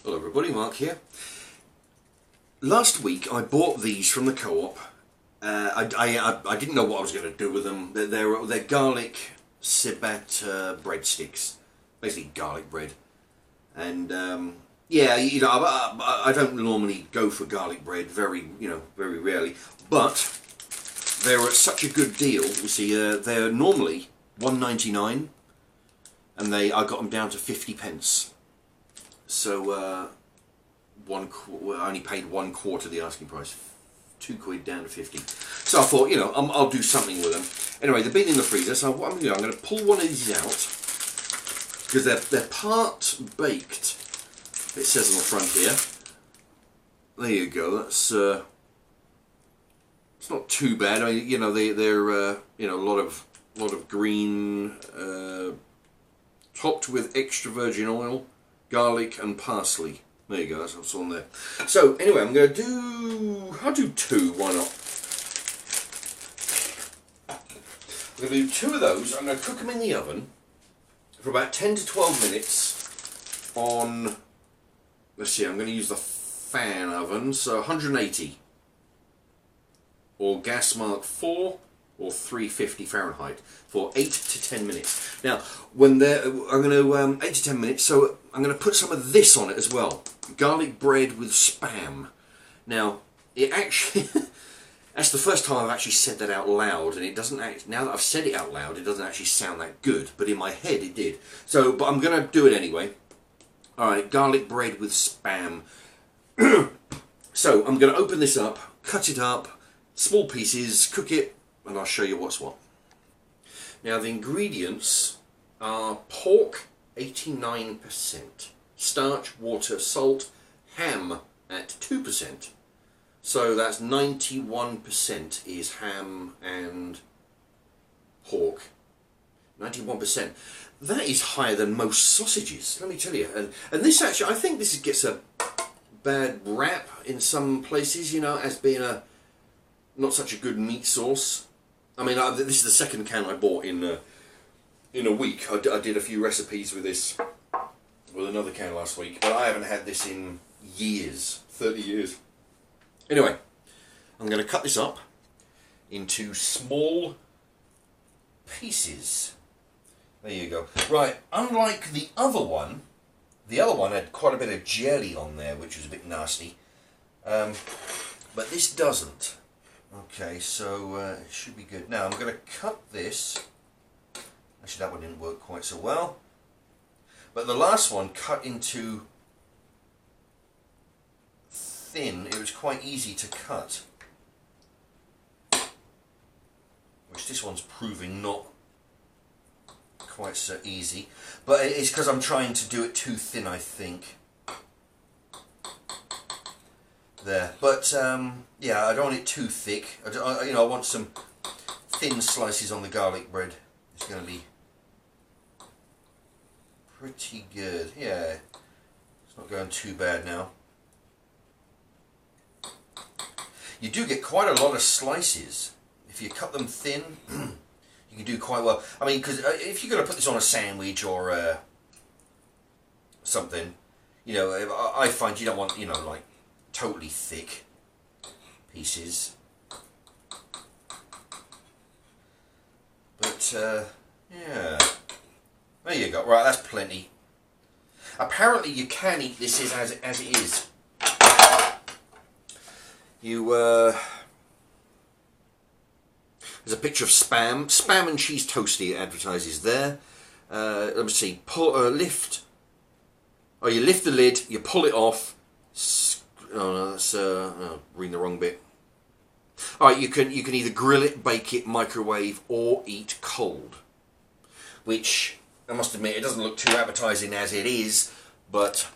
Hello everybody, Mark here. Last week I bought these from the co-op. I didn't know what I was going to do with them. They're garlic ciabatta breadsticks, basically garlic bread. And yeah, you know, I don't normally go for garlic bread, very rarely. But they're at such a good deal. You see, they're normally £1.99, and I got them down to 50 pence. So I only paid 1/4 the asking price, £2 down to 50. So I thought, you know, I'll do something with them. Anyway, they've been in the freezer, so what I'm going to do, I'm going to pull one of these out because they're part baked. It says on the front here. There you go. That's it's not too bad. I mean, you know, they're you know, a lot of green, topped with extra virgin oil, garlic and parsley. There you go, that's what's on there. So anyway, I'll do two, why not? I'm going to do two of those. I'm going to cook them in the oven for about 10 to 12 minutes on, let's see, I'm going to use the fan oven, so 180 or gas mark 4 or 350 Fahrenheit for 8 to 10 minutes. Now, I'm going to 8 to 10 minutes, so I'm going to put some of this on it as well. Garlic bread with spam. Now, it actually, that's the first time I've actually said that out loud, and it doesn't actually, now that I've said it out loud, it doesn't actually sound that good, but in my head it did. So, but I'm going to do it anyway. Alright, garlic bread with spam. So, I'm going to open this up, cut it up, small pieces, cook it, and I'll show you what's what. Now the ingredients are pork 89%, starch, water, salt, ham at 2%. So that's 91% is ham and pork. 91%. That is higher than most sausages, let me tell you. And this actually, I think this gets a bad rap in some places, you know, as being not such a good meat sauce. I mean, this is the second can I bought in a week. I did a few recipes with this, with another can last week, but I haven't had this in years, 30 years. Anyway, I'm going to cut this up into small pieces. There you go. Right, unlike the other one had quite a bit of jelly on there, which was a bit nasty, but this doesn't. Okay, so it should be good. Now I'm going to cut this. Actually, that one didn't work quite so well. But the last one cut into thin. It was quite easy to cut. Which this one's proving not quite so easy. But it's because I'm trying to do it too thin, I think. There, but yeah, I don't want it too thick. I want some thin slices on the garlic bread. It's going to be pretty good. Yeah, it's not going too bad now. You do get quite a lot of slices if you cut them thin. You can do quite well. I mean, because if you're going to put this on a sandwich or something, you know, I find you don't want, you know, like totally thick pieces, but yeah, there you go. Right, that's plenty. Apparently you can eat this as it is. There's a picture of spam and cheese toasty, it advertises there. Let me see, lift, you lift the lid, you pull it off. Oh no, that's reading the wrong bit. Alright, you can either grill it, bake it, microwave, or eat cold. Which, I must admit, it doesn't look too appetizing as it is, but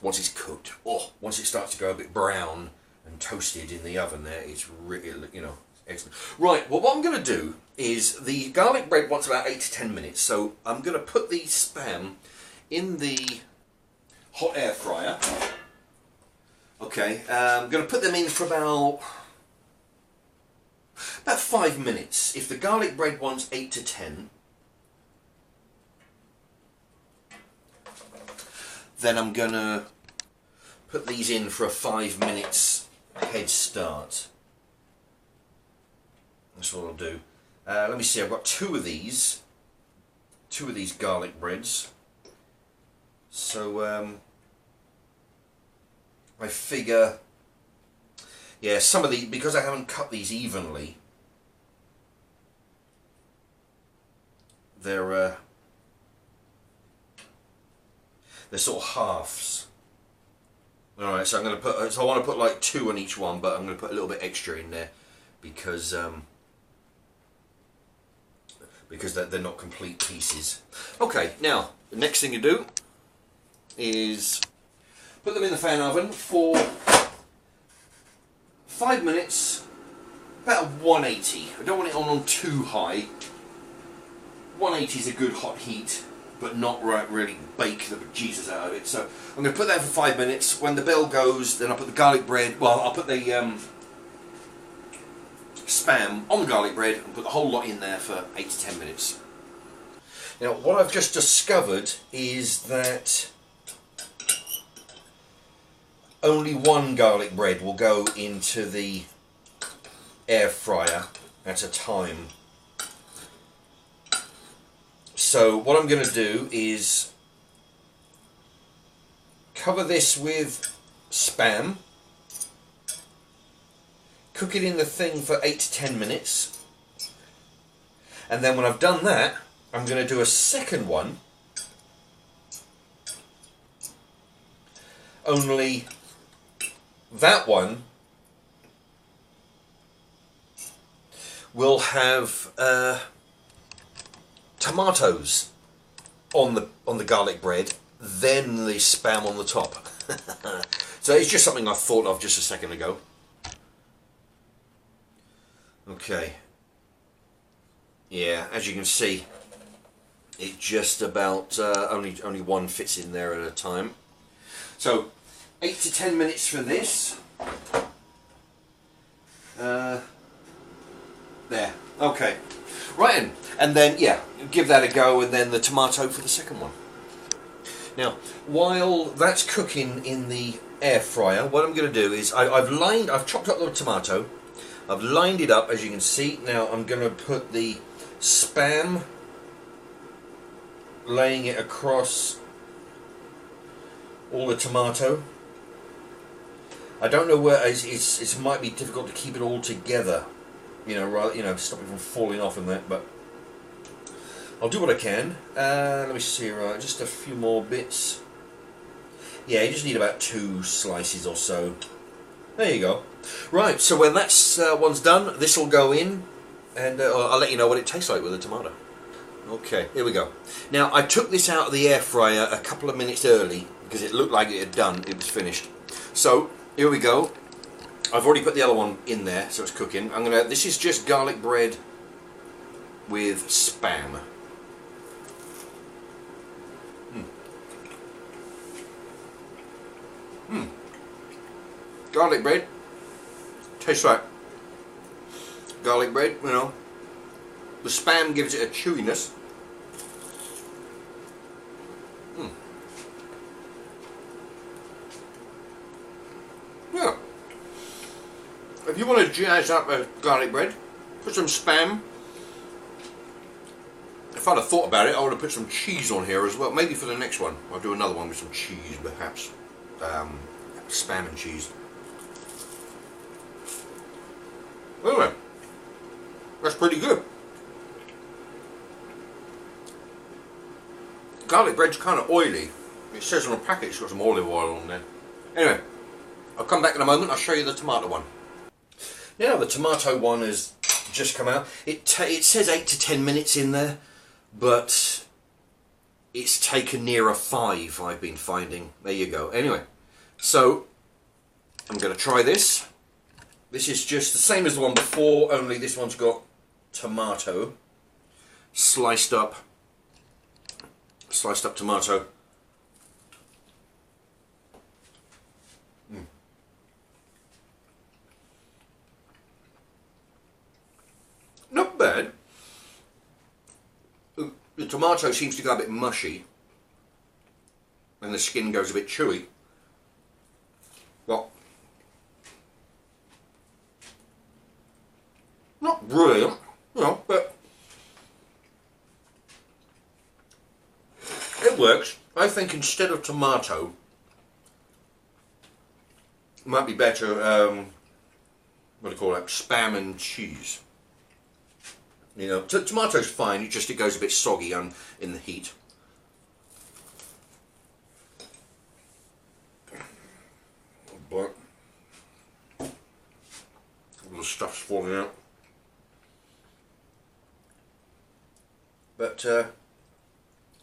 once it's cooked, once it starts to go a bit brown and toasted in the oven there, it's really, you know, excellent. Right, well what I'm going to do is, the garlic bread wants about 8 to 10 minutes, so I'm going to put the spam in the hot air fryer. Okay, I'm going to put them in for about 5 minutes. If the garlic bread wants 8 to 10, then I'm going to put these in for a 5 minutes head start. That's what I'll do. Let me see, I've got two of these garlic breads. So I figure, yeah, some of these, because I haven't cut these evenly, they're sort of halves. Alright, so I'm going to put, so I want to put like 2 on each one, but I'm going to put a little bit extra in there because they're not complete pieces. Okay, now the next thing you do is put them in the fan oven for 5 minutes, about 180. I don't want it on too high. 180 is a good hot heat, but not really bake the Jesus out of it. So I'm going to put that for 5 minutes. When the bell goes, then I'll put the garlic bread, well, I'll put the Spam on the garlic bread and put the whole lot in there for 8 to 10 minutes. Now, what I've just discovered is that only one garlic bread will go into the air fryer at a time. So what I'm going to do is cover this with Spam, cook it in the thing for 8 to 10 minutes, and then when I've done that, I'm going to do a second one, only that one will have tomatoes on the garlic bread, then the Spam on the top. So it's just something I thought of just a second ago. Okay, yeah, as you can see, it just about only one fits in there at a time. So 8 to 10 minutes for this. There, okay, right, and then yeah, give that a go, and then the tomato for the second one. Now, while that's cooking in the air fryer, what I'm going to do is I've chopped up the tomato. I've lined it up, as you can see. Now I'm going to put the Spam, laying it across all the tomato. I don't know where it might be difficult to keep it all together, stop it from falling off and that, but I'll do what I can. Let me see, right, just a few more bits. Yeah, you just need about 2 slices or so. There you go. Right, so when that's one's done, this will go in, and I'll let you know what it tastes like with the tomato. Okay, here we go. Now, I took this out of the air fryer a couple of minutes early because it looked like it was finished. So, here we go. I've already put the other one in there, so it's cooking. This is just garlic bread with Spam. Garlic bread tastes like garlic bread, you know. The Spam gives it a chewiness. Yeah. If you want to jazz up a garlic bread, put some Spam. If I'd have thought about it, I would have put some cheese on here as well. Maybe for the next one, I'll do another one with some cheese, perhaps. Spam and cheese. Anyway, that's pretty good. Garlic bread's kind of oily. It says on the packet it's got some olive oil on there. Anyway, I'll come back in a moment. I'll show you the tomato one. Now the tomato one has just come out. It says 8 to 10 minutes in there, but it's taken nearer 5, I've been finding. There you go. Anyway, so I'm going to try this. This is just the same as the one before, only this one's got tomato, sliced up tomato. Not bad. The tomato seems to go a bit mushy and the skin goes a bit chewy. Well, not brilliant, you know, but it works. I think instead of tomato, it might be better, what do you call that, spam and cheese. You know, tomato's fine, it goes a bit soggy in the heat. But all the stuff's falling out. But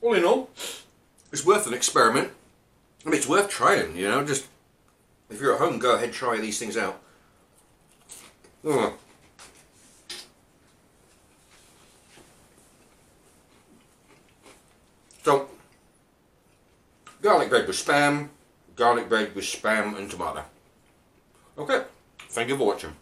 all in all, it's worth an experiment. I mean, it's worth trying, you know, just if you're at home, go ahead, try these things out. So, garlic bread with spam and tomato. Okay, thank you for watching.